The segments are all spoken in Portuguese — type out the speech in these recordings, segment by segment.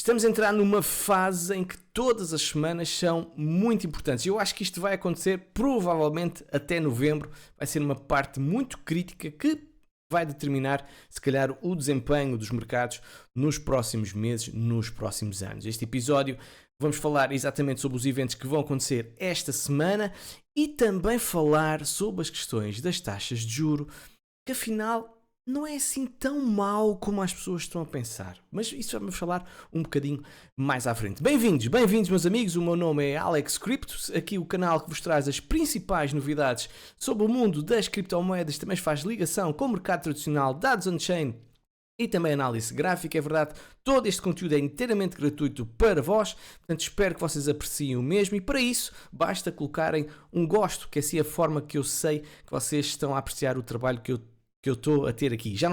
Estamos a entrar numa fase em que todas as semanas são muito importantes. Eu acho que isto vai acontecer provavelmente até novembro. Vai ser uma parte muito crítica que vai determinar, se calhar, o desempenho dos mercados nos próximos meses, nos próximos anos. Este episódio vamos falar exatamente sobre os eventos que vão acontecer esta semana e também falar sobre as questões das taxas de juro, que afinal não é assim tão mau como as pessoas estão a pensar. Mas isso vamos falar um bocadinho mais à frente. Bem-vindos meus amigos, o meu nome é Alex Crypto, aqui o canal que vos traz as principais novidades sobre o mundo das criptomoedas, também faz ligação com o mercado tradicional, dados on-chain e também análise gráfica. É verdade, todo este conteúdo é inteiramente gratuito para vós, portanto espero que vocês apreciem o mesmo e para isso basta colocarem um gosto, que assim é a forma que eu sei que vocês estão a apreciar o trabalho que eu estou a ter aqui. Já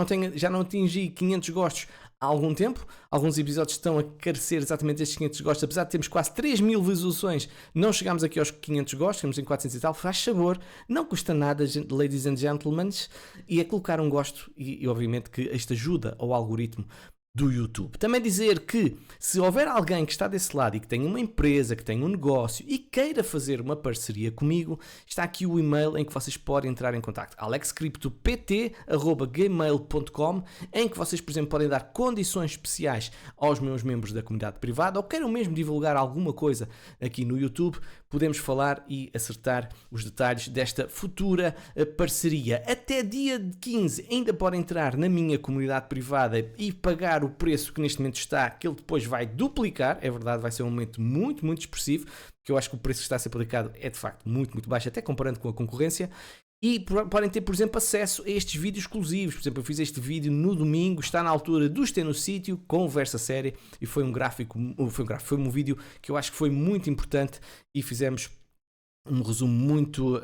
não atingi 500 gostos há algum tempo, alguns episódios estão a carecer exatamente estes 500 gostos, apesar de termos quase 3.000 visualizações, não chegámos aqui aos 500 gostos, estamos em 400 e tal, faz sabor, não custa nada, ladies and gentlemen, e é colocar um gosto e obviamente que isto ajuda ao algoritmo do YouTube. Também dizer que se houver alguém que está desse lado e que tem uma empresa, que tem um negócio e queira fazer uma parceria comigo, está aqui o e-mail em que vocês podem entrar em contacto, alexcryptopt@gmail.com, em que vocês, por exemplo, podem dar condições especiais aos meus membros da comunidade privada ou queiram mesmo divulgar alguma coisa aqui no YouTube, podemos falar e acertar os detalhes desta futura parceria. Até dia 15 ainda podem entrar na minha comunidade privada e pagar o preço que neste momento está, que ele depois vai duplicar. É verdade, vai ser um momento muito, muito expressivo, porque eu acho que o preço que está a ser aplicado é de facto muito, muito baixo, até comparando com a concorrência. E podem ter, por exemplo, acesso a estes vídeos exclusivos. Por exemplo, eu fiz este vídeo no domingo, está na altura dos ter no sítio, conversa séria, e foi um vídeo que eu acho que foi muito importante e fizemos um resumo muito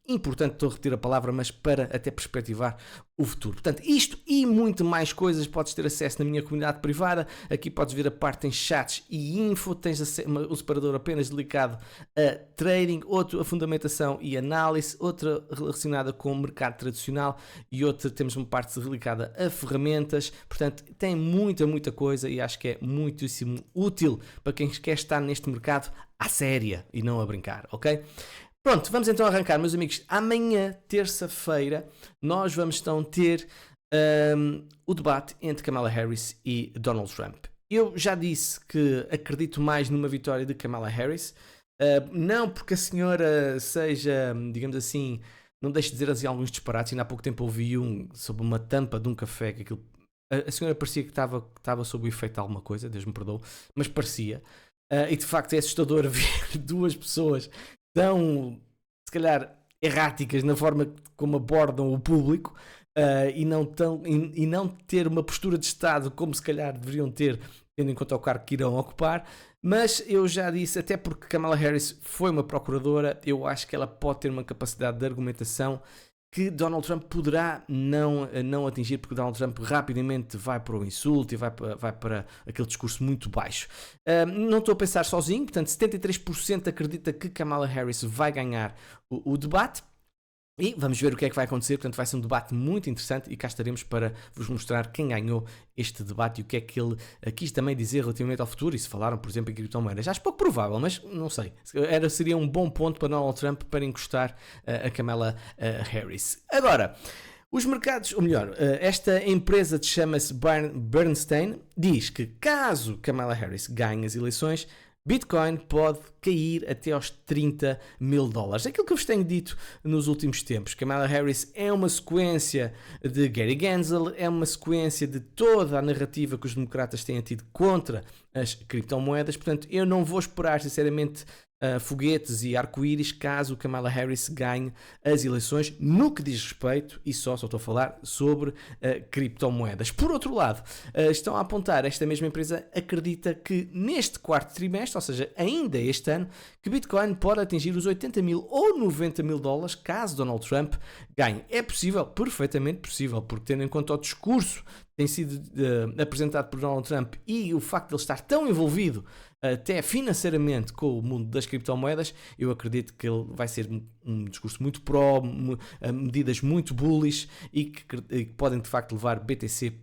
importante, estou a repetir a palavra, mas para até perspectivar o futuro. Portanto, isto e muito mais coisas podes ter acesso na minha comunidade privada. Aqui podes ver a parte em chats e info, tens um separador apenas dedicado a trading, outro a fundamentação e análise, outra relacionada com o mercado tradicional e outra temos uma parte dedicada a ferramentas. Portanto, tem muita coisa e acho que é muitíssimo útil para quem quer estar neste mercado à séria e não a brincar, ok? Pronto, vamos então arrancar, meus amigos. Amanhã, terça-feira, nós vamos então ter o debate entre Kamala Harris e Donald Trump. Eu já disse que acredito mais numa vitória de Kamala Harris, não porque a senhora seja, digamos assim, não deixe de dizer assim alguns disparates. Ainda há pouco tempo ouvi sobre uma tampa de um café, que aquilo, a senhora parecia que estava sob o efeito de alguma coisa, Deus me perdoe, mas parecia. E de facto é assustador ver duas pessoas tão, se calhar, erráticas na forma como abordam o público e não ter uma postura de Estado como se calhar deveriam ter, tendo em conta o cargo que irão ocupar. Mas eu já disse, até porque Kamala Harris foi uma procuradora, eu acho que ela pode ter uma capacidade de argumentação que Donald Trump poderá não atingir, porque Donald Trump rapidamente vai para o insulto e vai para aquele discurso muito baixo. Não estou a pensar sozinho, portanto 73% acredita que Kamala Harris vai ganhar o debate. E vamos ver o que é que vai acontecer, portanto vai ser um debate muito interessante e cá estaremos para vos mostrar quem ganhou este debate e o que é que ele quis também dizer relativamente ao futuro. E se falaram, por exemplo, em criptomoedas, acho pouco provável, mas não sei, seria um bom ponto para Donald Trump para encostar a Kamala Harris. Agora, os mercados, ou melhor, esta empresa que chama-se Bernstein diz que caso Kamala Harris ganhe as eleições, Bitcoin pode cair até aos $30.000. Aquilo que eu vos tenho dito nos últimos tempos. Kamala Harris é uma sequência de Gary Gensler, é uma sequência de toda a narrativa que os democratas têm tido contra as criptomoedas. Portanto, eu não vou esperar, sinceramente, foguetes e arco-íris caso Kamala Harris ganhe as eleições no que diz respeito, e só estou a falar sobre criptomoedas. Por outro lado, estão a apontar, esta mesma empresa acredita que neste quarto trimestre, ou seja, ainda este ano, que Bitcoin pode atingir os $80.000 ou $90.000 caso Donald Trump ganhe. É possível, perfeitamente possível, porque tendo em conta o discurso que tem sido apresentado por Donald Trump e o facto de ele estar tão envolvido até financeiramente com o mundo das criptomoedas, eu acredito que ele vai ser um discurso muito pró, medidas muito bullish e que podem de facto levar BTC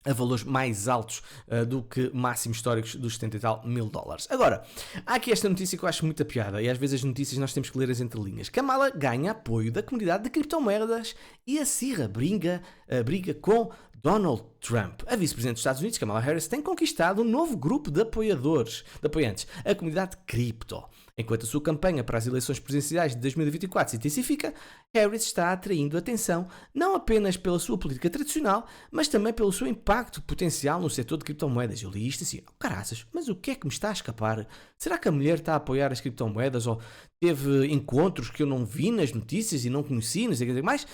a valores mais altos do que máximos históricos dos 70 e tal mil dólares. Agora, há aqui esta notícia que eu acho muita piada, e às vezes as notícias nós temos que ler as entrelinhas. Kamala ganha apoio da comunidade de criptomoedas e acirra briga com Donald Trump. A vice-presidente dos Estados Unidos, Kamala Harris, tem conquistado um novo grupo de apoiantes, a comunidade cripto. Enquanto a sua campanha para as eleições presidenciais de 2024 se intensifica, Harris está atraindo atenção não apenas pela sua política tradicional, mas também pelo seu impacto potencial no setor de criptomoedas. Eu li isto assim, caraças, mas o que é que me está a escapar? Será que a mulher está a apoiar as criptomoedas ou teve encontros que eu não vi nas notícias e não conheci, não sei o que mais?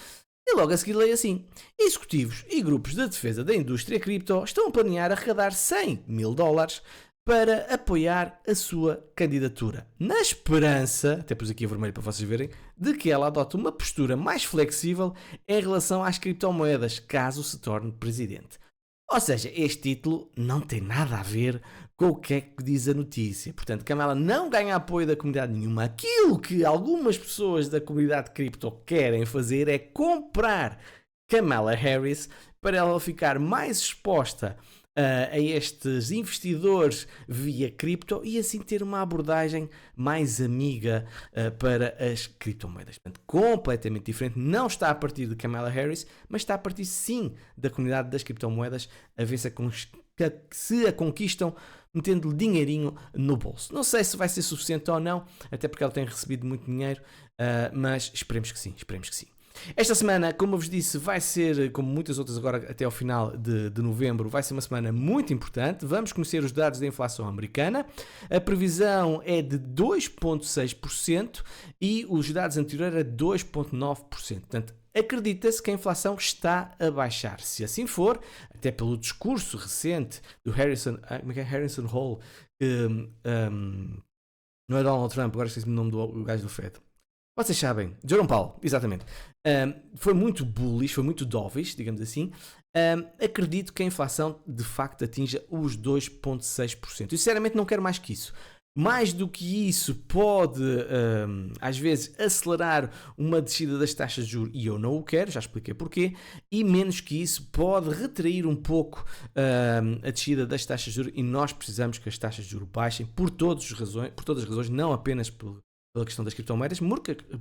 E logo a seguir leio assim, executivos e grupos de defesa da indústria cripto estão a planear arrecadar 100 mil dólares para apoiar a sua candidatura, na esperança, até pus aqui a vermelho para vocês verem, de que ela adote uma postura mais flexível em relação às criptomoedas, caso se torne presidente. Ou seja, este título não tem nada a ver com o que é que diz a notícia. Portanto, Kamala não ganha apoio da comunidade nenhuma. Aquilo que algumas pessoas da comunidade cripto querem fazer é comprar Kamala Harris para ela ficar mais exposta a estes investidores via cripto e assim ter uma abordagem mais amiga para as criptomoedas. Portanto, completamente diferente. Não está a partir de Kamala Harris, mas está a partir sim da comunidade das criptomoedas a ver se a conquistam metendo-lhe dinheirinho no bolso. Não sei se vai ser suficiente ou não, até porque ela tem recebido muito dinheiro, mas esperemos que sim, esperemos que sim. Esta semana, como eu vos disse, vai ser, como muitas outras agora até ao final de novembro, vai ser uma semana muito importante. Vamos conhecer os dados da inflação americana. A previsão é de 2,6% e os dados anteriores era 2,9%. Portanto, acredita-se que a inflação está a baixar. Se assim for, até pelo discurso recente do Harrison Hall, não é Donald Trump, agora esqueci o nome do gajo do Fed. Vocês sabem, Jerome Powell, exatamente. Foi muito bullish, foi muito dovish, digamos assim. Acredito que a inflação de facto atinja os 2,6%. E sinceramente não quero mais que isso. Mais do que isso pode, às vezes, acelerar uma descida das taxas de juros, e eu não o quero, já expliquei porquê, e menos que isso pode retrair um pouco a descida das taxas de juros, e nós precisamos que as taxas de juros baixem por todas as razões, não apenas pela questão das criptomoedas,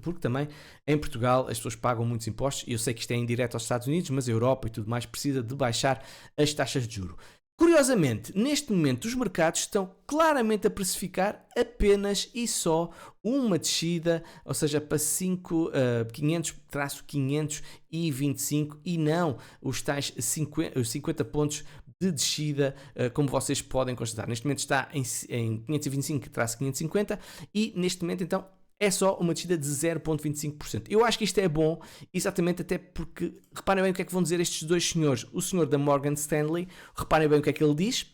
porque também em Portugal as pessoas pagam muitos impostos, e eu sei que isto é indireto aos Estados Unidos, mas a Europa e tudo mais precisa de baixar as taxas de juros. Curiosamente, neste momento os mercados estão claramente a precificar apenas e só uma descida, ou seja, para 500-525 e não os tais 50 pontos de descida, como vocês podem constatar. Neste momento está em 525-550 e neste momento então é só uma descida de 0,25%. Eu acho que isto é bom, exatamente até porque, reparem bem o que é que vão dizer estes dois senhores. O senhor da Morgan Stanley, reparem bem o que é que ele diz.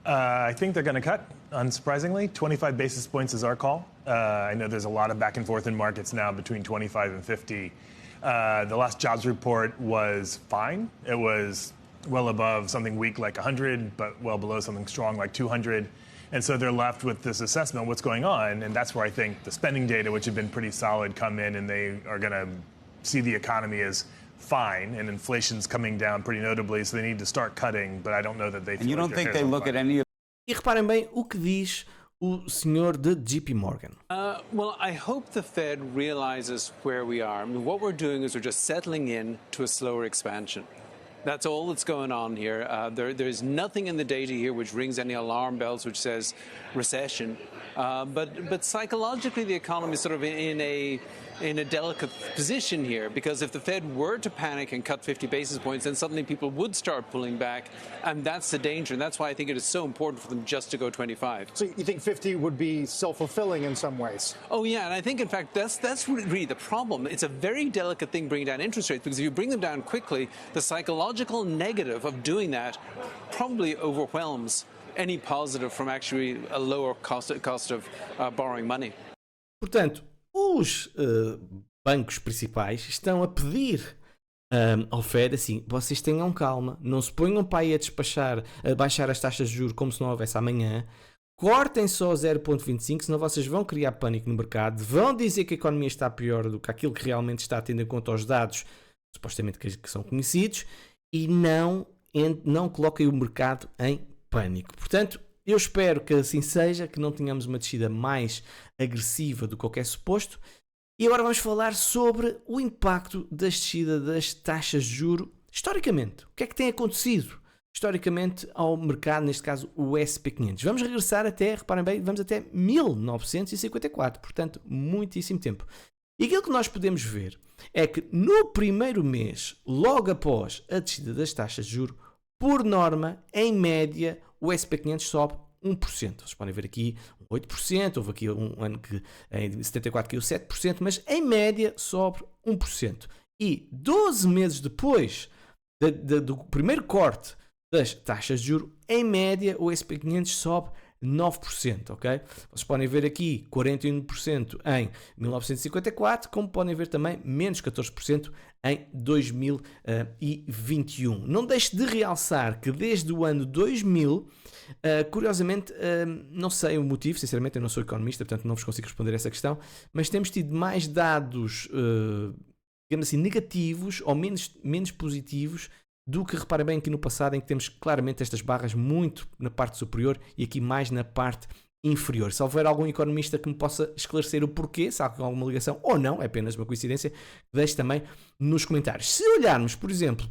I think they're going to cut, unsurprisingly. 25 basis points is our call. I know there's a lot of back and forth in markets now between 25 and 50. The last jobs report was fine. It was well above something weak like 100, but well below something strong like 200. And so they're left with this assessment of what's going on, and that's where I think the spending data, which have been pretty solid, come in, and they are going to see the economy as fine, and inflation's coming down pretty notably, so they need to start cutting, but I don't know that they feel. And you don't think they look at any of... E reparem bem o que diz o senhor de JP Morgan. Well, I hope the Fed realizes where we are. I mean, what we're doing is we're just settling in to a slower expansion. That's all that's going on here. There's nothing in the data here which rings any alarm bells which says recession. But psychologically, the economy is sort of in a delicate position here, because if the Fed were to panic and cut 50 basis points, then suddenly people would start pulling back, and that's the danger. And that's why I think it is so important for them just to go 25. So you think 50 would be self-fulfilling in some ways? Oh yeah, and I think in fact that's really the problem. It's a very delicate thing bringing down interest rates, because if you bring them down quickly, the psychological negative of doing that probably overwhelms any positive from actually a lower cost of borrowing money. Portanto, os bancos principais estão a pedir ao Fed assim, vocês tenham calma, não se ponham para aí a baixar as taxas de juros como se não houvesse amanhã, cortem só 0,25, senão vocês vão criar pânico no mercado, vão dizer que a economia está pior do que aquilo que realmente está, tendo em conta os dados supostamente que são conhecidos, e não não coloquem o mercado em pânico. Portanto, eu espero que assim seja, que não tenhamos uma descida mais agressiva do que qualquer suposto. E agora vamos falar sobre o impacto da descida das taxas de juros historicamente. O que é que tem acontecido historicamente ao mercado, neste caso o S&P 500? Vamos regressar até, reparem bem, vamos até 1954, portanto, muitíssimo tempo. E aquilo que nós podemos ver é que no primeiro mês, logo após a descida das taxas de juros, por norma, em média, o S&P 500 sobe 1%. Vocês podem ver aqui 8%, houve aqui um ano que em 74 caiu 7%, mas em média sobe 1%. E 12 meses depois do primeiro corte das taxas de juros, em média o S&P 500 sobe 9%, ok? Vocês podem ver aqui 41% em 1954, como podem ver também menos 14% em 2021. Não deixe de realçar que desde o ano 2000, curiosamente, não sei o motivo, sinceramente eu não sou economista, portanto não vos consigo responder essa questão, mas temos tido mais dados, digamos assim, negativos ou menos positivos do que, reparem bem, aqui no passado, em que temos claramente estas barras muito na parte superior e aqui mais na parte inferior. Se houver algum economista que me possa esclarecer o porquê, se há alguma ligação ou não, é apenas uma coincidência, deixe também nos comentários. Se olharmos, por exemplo,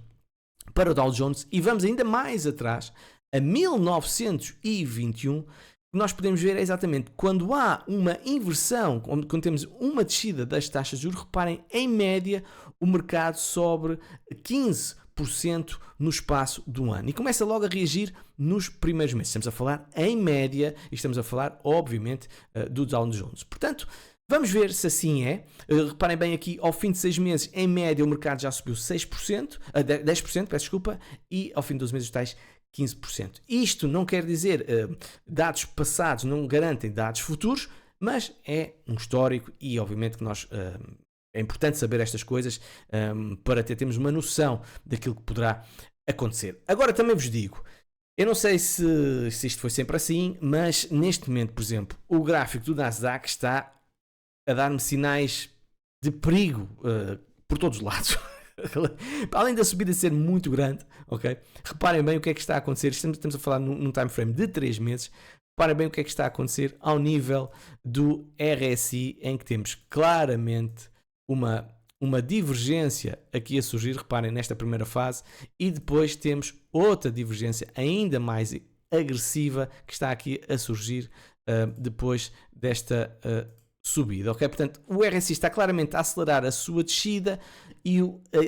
para o Dow Jones e vamos ainda mais atrás, a 1921, o que nós podemos ver é exatamente quando há uma inversão, quando temos uma descida das taxas de juros, reparem, em média, o mercado sobe 15% no espaço do ano e começa logo a reagir nos primeiros meses. Estamos a falar em média e estamos a falar, obviamente, do Dow Jones. Portanto, vamos ver se assim é. Reparem bem aqui, ao fim de 6 meses, em média, o mercado já subiu 10%, peço desculpa, e ao fim de 12 meses, tais 15%. Isto não quer dizer dados passados não garantem dados futuros, mas é um histórico e, obviamente, que nós... É importante saber estas coisas para termos uma noção daquilo que poderá acontecer. Agora também vos digo, eu não sei se isto foi sempre assim, mas neste momento, por exemplo, o gráfico do Nasdaq está a dar-me sinais de perigo por todos os lados. Além da subida ser muito grande, ok? Reparem bem o que é que está a acontecer. Estamos a falar num time frame de 3 meses. Reparem bem o que é que está a acontecer ao nível do RSI, em que temos claramente uma divergência aqui a surgir, reparem, nesta primeira fase, e depois temos outra divergência ainda mais agressiva que está aqui a surgir depois desta subida, ok? Portanto, o RSI está claramente a acelerar a sua descida e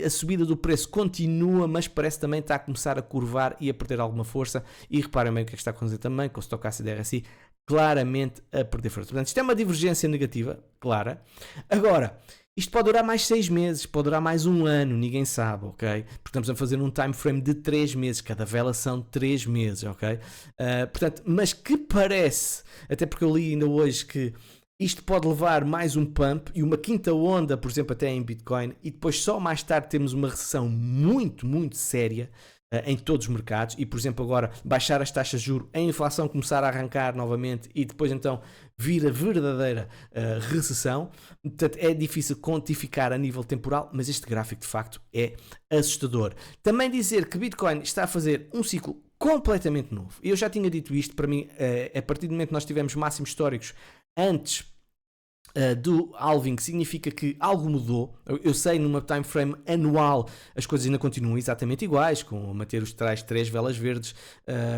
a subida do preço continua, mas parece também estar a começar a curvar e a perder alguma força, e reparem bem o que é que está a acontecer também com o Stochastic RSI claramente a perder força. Portanto, isto é uma divergência negativa, clara. Agora, isto pode durar mais 6 meses, pode durar mais 1 ano, ninguém sabe, ok? Porque estamos a fazer um time frame de 3 meses, cada vela são 3 meses, ok? Portanto, mas que parece, até porque eu li ainda hoje que isto pode levar mais um pump e uma quinta onda, por exemplo, até em Bitcoin, e depois só mais tarde temos uma recessão muito, muito séria em todos os mercados e, por exemplo, agora baixar as taxas de juros, a inflação começar a arrancar novamente e depois então vir a verdadeira recessão. Portanto, é difícil quantificar a nível temporal, mas este gráfico de facto é assustador. Também dizer que Bitcoin está a fazer um ciclo completamente novo. Eu já tinha dito isto, para mim, a partir do momento que nós tivemos máximos históricos antes do halving, que significa que algo mudou. Eu sei, numa time frame anual as coisas ainda continuam exatamente iguais, com manter os tais 3 velas verdes,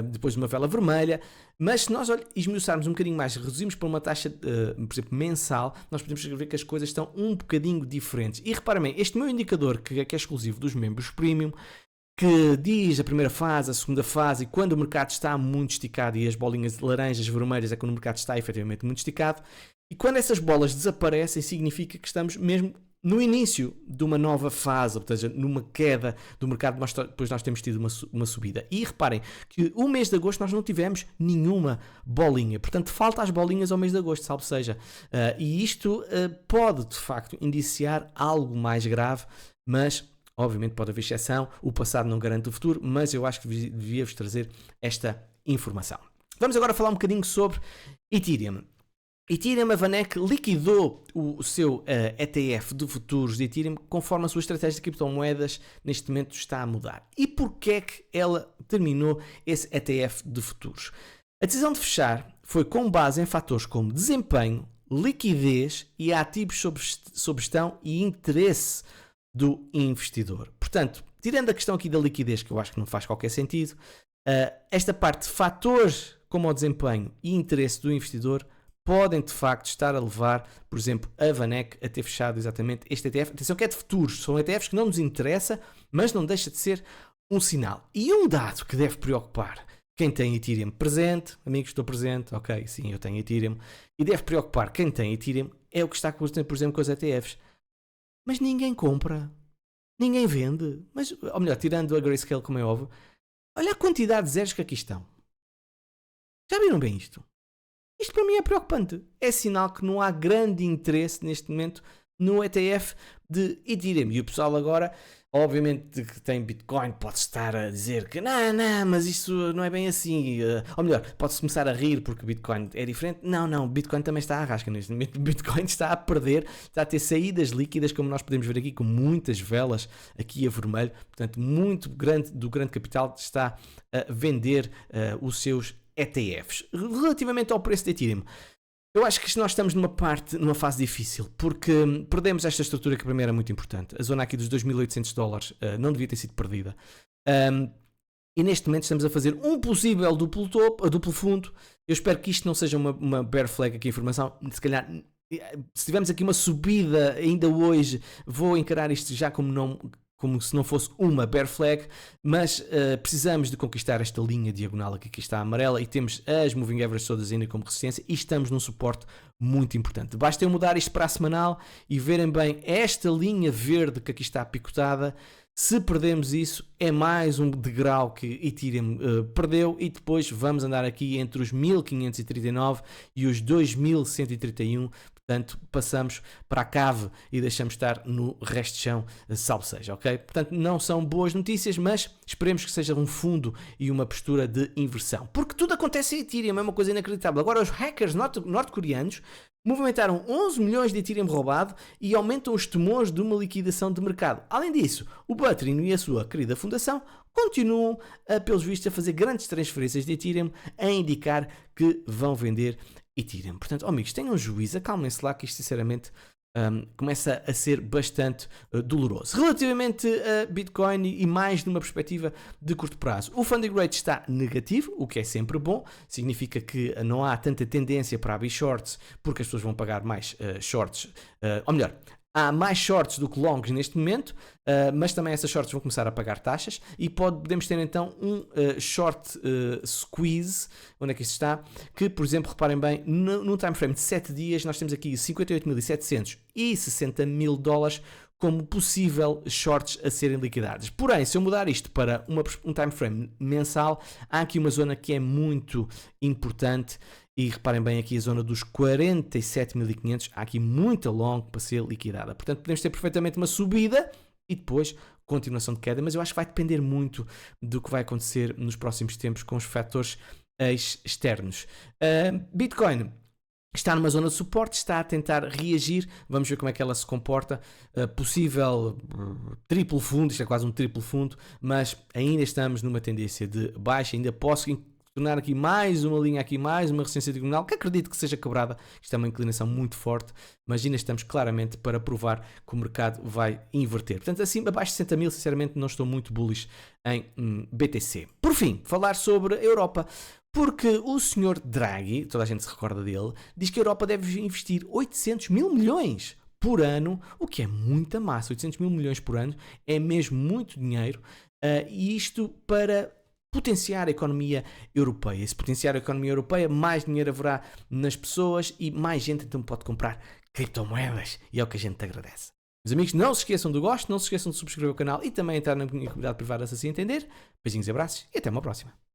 depois uma vela vermelha, mas se nós esmiuçarmos um bocadinho mais, reduzimos para uma taxa, por exemplo, mensal, nós podemos ver que as coisas estão um bocadinho diferentes. E reparem bem, este meu indicador, que é exclusivo dos membros premium, que diz a primeira fase, a segunda fase, e quando o mercado está muito esticado, e as bolinhas laranjas, vermelhas, é quando o mercado está efetivamente muito esticado, e quando essas bolas desaparecem, significa que estamos mesmo no início de uma nova fase, ou seja, numa queda do mercado, mas depois nós temos tido uma subida. E reparem que o mês de agosto nós não tivemos nenhuma bolinha, portanto falta as bolinhas ao mês de agosto, salvo seja. E isto pode, de facto, indiciar algo mais grave, mas obviamente pode haver exceção, o passado não garante o futuro, mas eu acho que devia-vos trazer esta informação. Vamos agora falar um bocadinho sobre Ethereum. Ethereum, a VanEck liquidou o seu ETF de futuros de Ethereum conforme a sua estratégia de criptomoedas neste momento está a mudar. E porquê é que ela terminou esse ETF de futuros? A decisão de fechar foi com base em fatores como desempenho, liquidez e ativos sob gestão e interesse do investidor. Portanto, tirando a questão aqui da liquidez, que eu acho que não faz qualquer sentido, esta parte de fatores como o desempenho e interesse do investidor podem de facto estar a levar, por exemplo, a VanEck a ter fechado exatamente este ETF. Atenção que é de futuros, são ETFs que não nos interessa, mas não deixa de ser um sinal. E um dado que deve preocupar quem tem Ethereum presente, amigos, estou presente, ok, sim, eu tenho Ethereum, e deve preocupar quem tem Ethereum é o que está, por exemplo, com os ETFs. Mas ninguém compra, ninguém vende, mas, ou melhor, tirando a Grayscale, como é óbvio, olha a quantidade de zeros que aqui estão. Já viram bem isto? Isto para mim é preocupante. É sinal que não há grande interesse neste momento no ETF de Ethereum. E o pessoal agora, obviamente que tem Bitcoin, pode estar a dizer que não, mas isso não é bem assim. Ou melhor, pode-se começar a rir porque Bitcoin é diferente. Não, Bitcoin também está à rasca neste momento. Bitcoin está a perder, está a ter saídas líquidas, como nós podemos ver aqui, com muitas velas aqui a vermelho. Portanto, muito grande do grande capital está a vender os seus ETFs. Relativamente ao preço de Ethereum, eu acho que nós estamos numa fase difícil, porque perdemos esta estrutura que para mim era muito importante. A zona aqui dos $2.800 não devia ter sido perdida. E neste momento estamos a fazer um possível duplo fundo. Eu espero que isto não seja uma bear flag aqui, a informação. Se calhar, se tivermos aqui uma subida ainda hoje, vou encarar isto já como se não fosse uma bear flag, mas precisamos de conquistar esta linha diagonal aqui que está amarela e temos as moving averages todas ainda como resistência e estamos num suporte muito importante. Basta eu mudar isto para a semanal e verem bem esta linha verde que aqui está picotada. Se perdermos isso, é mais um degrau que Ethereum perdeu e depois vamos andar aqui entre os 1539 e os 2131. Portanto, passamos para a cave e deixamos estar no resto de chão, salvo seja, ok? Portanto, não são boas notícias, mas esperemos que seja um fundo e uma postura de inversão. Porque tudo acontece em Ethereum, é uma coisa inacreditável. Agora, os hackers norte-coreanos movimentaram 11 milhões de Ethereum roubado e aumentam os temores de uma liquidação de mercado. Além disso, o Buterin e a sua querida fundação continuam, pelos vistos, a fazer grandes transferências de Ethereum, a indicar que vão vender Ethereum. Portanto, amigos, tenham juízo, acalmem-se lá que isto sinceramente começa a ser bastante doloroso. Relativamente a Bitcoin e mais numa perspectiva de curto prazo, o funding rate está negativo, o que é sempre bom, significa que não há tanta tendência para abrir shorts porque as pessoas vão pagar mais shorts, ou melhor, há mais shorts do que longs neste momento, mas também essas shorts vão começar a pagar taxas e podemos ter então um short squeeze, onde é que isto está? Que, por exemplo, reparem bem, num time frame de 7 dias nós temos aqui 58.700 e $60.000 como possível shorts a serem liquidados. Porém, se eu mudar isto para um time frame mensal, há aqui uma zona que é muito importante. E reparem bem aqui a zona dos 47.500, há aqui muita long para ser liquidada. Portanto, podemos ter perfeitamente uma subida e depois continuação de queda, mas eu acho que vai depender muito do que vai acontecer nos próximos tempos com os fatores externos. Bitcoin está numa zona de suporte, está a tentar reagir, vamos ver como é que ela se comporta, possível triplo fundo, isto é quase um triplo fundo, mas ainda estamos numa tendência de baixa, ainda posso tornar aqui mais uma linha, aqui mais uma resistência diagonal, que acredito que seja quebrada. Isto é uma inclinação muito forte, mas ainda estamos claramente para provar que o mercado vai inverter. Portanto, assim, abaixo de 60 mil, sinceramente, não estou muito bullish em BTC. Por fim, falar sobre a Europa, porque o senhor Draghi, toda a gente se recorda dele, diz que a Europa deve investir 800 mil milhões por ano, o que é muita massa. 800 mil milhões por ano é mesmo muito dinheiro, e isto para potenciar a economia europeia. Se potenciar a economia europeia, mais dinheiro haverá nas pessoas e mais gente então pode comprar criptomoedas. E é o que a gente te agradece. Meus amigos, não se esqueçam do gosto, não se esqueçam de subscrever o canal e também entrar na minha comunidade privada se assim entender. Beijinhos e abraços e até uma próxima.